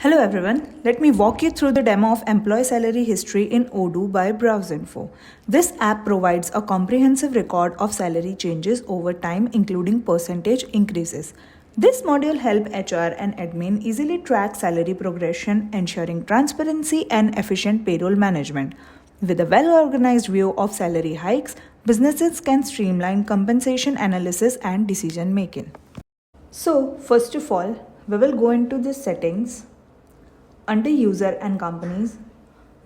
Hello everyone, let me walk you through the demo of employee salary history in Odoo by BrowseInfo. This app provides a comprehensive record of salary changes over time, including percentage increases. This module helps HR and admin easily track salary progression, ensuring transparency and efficient payroll management. With a well-organized view of salary hikes, businesses can streamline compensation analysis and decision making. So, first of all, we will go into the settings. Under user and companies,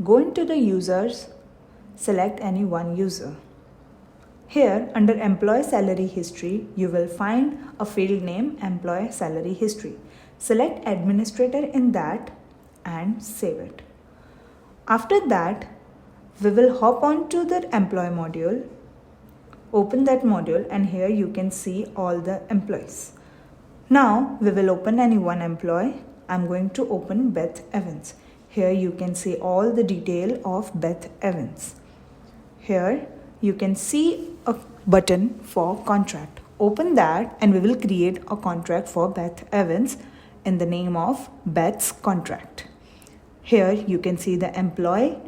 go into the users, select any one user. Here under employee salary history, you will find a field name employee salary history. Select administrator in that and save it. After that, we will hop on to the employee module, open that module, and here you can see all the employees. Now we will open any one employee. I'm going to open Beth Evans. Here you can see all the detail of Beth Evans. Here you can see a button for contract. Open that and we will create a contract for Beth Evans in the name of Beth's contract. Here you can see the employee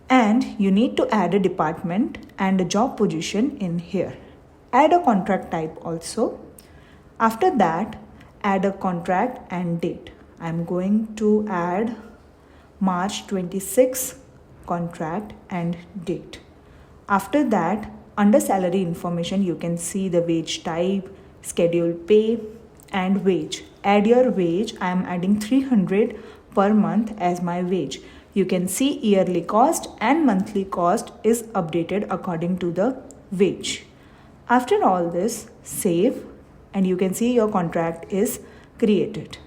and you need to add a department and a job position in here. Add a contract type also. After that, add a contract and date. I'm going to add March 26 contract and date. After that, under salary information, you can see the wage type, scheduled pay and wage. Add your wage. I am adding 300 per month as my wage. You can see yearly cost and monthly cost is updated according to the wage. After all this, save and you can see your contract is created.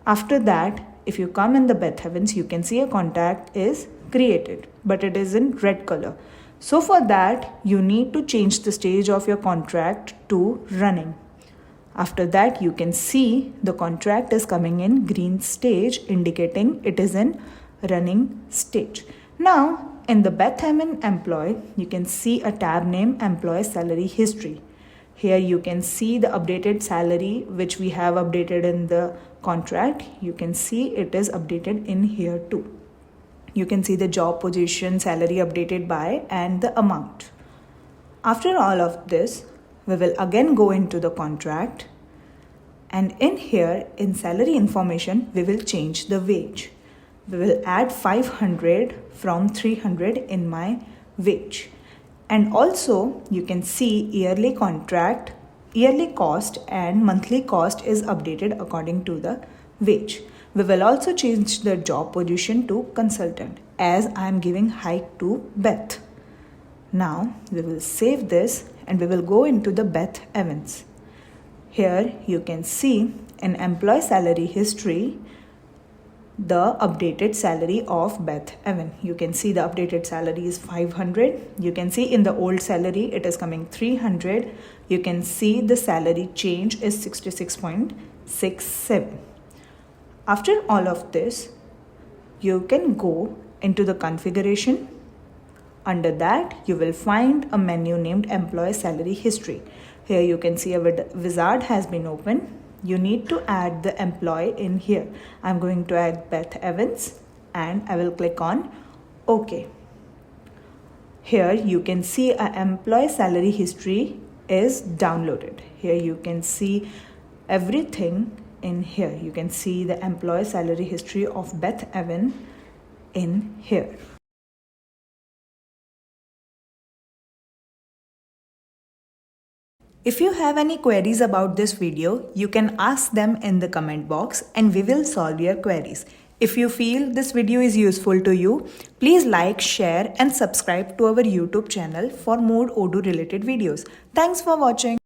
After that, if you come in the Beth Evans, you can see a contract is created, but it is in red color. So for that, you need to change the stage of your contract to running. After that, you can see the contract is coming in green stage, indicating it is in running stage. Now, in the Beth Evans employee, you can see a tab named Employee Salary History. Here you can see the updated salary which we have updated in the contract. You can see it is updated in here too. You can see the job position, salary updated by and the amount. After all of this, we will again go into the contract and in here in salary information, we will change the wage. We will add 500 from 300 in my wage. And also you can see yearly contract, yearly cost and monthly cost is updated according to the wage. We will also change the job position to consultant as I am giving hike to Beth. Now we will save this and we will go into the Beth Evans. Here you can see in employee salary history the updated salary of Beth Evans. You can see the updated salary is 500. You can see in the old salary it is coming 300. You can see the salary change is 66.67. After all of this, you can go into the configuration. Under that, you will find a menu named Employee Salary History. Here you can see a wizard has been opened. You need to add the employee in here. I'm going to add Beth Evans and I will click on OK. Here you can see an employee salary history is downloaded. Here you can see everything in here. You can see the employee salary history of Beth Evans in here. If you have any queries about this video, you can ask them in the comment box and we will solve your queries. If you feel this video is useful to you, please like, share and subscribe to our YouTube channel for more Odoo related videos. Thanks for watching.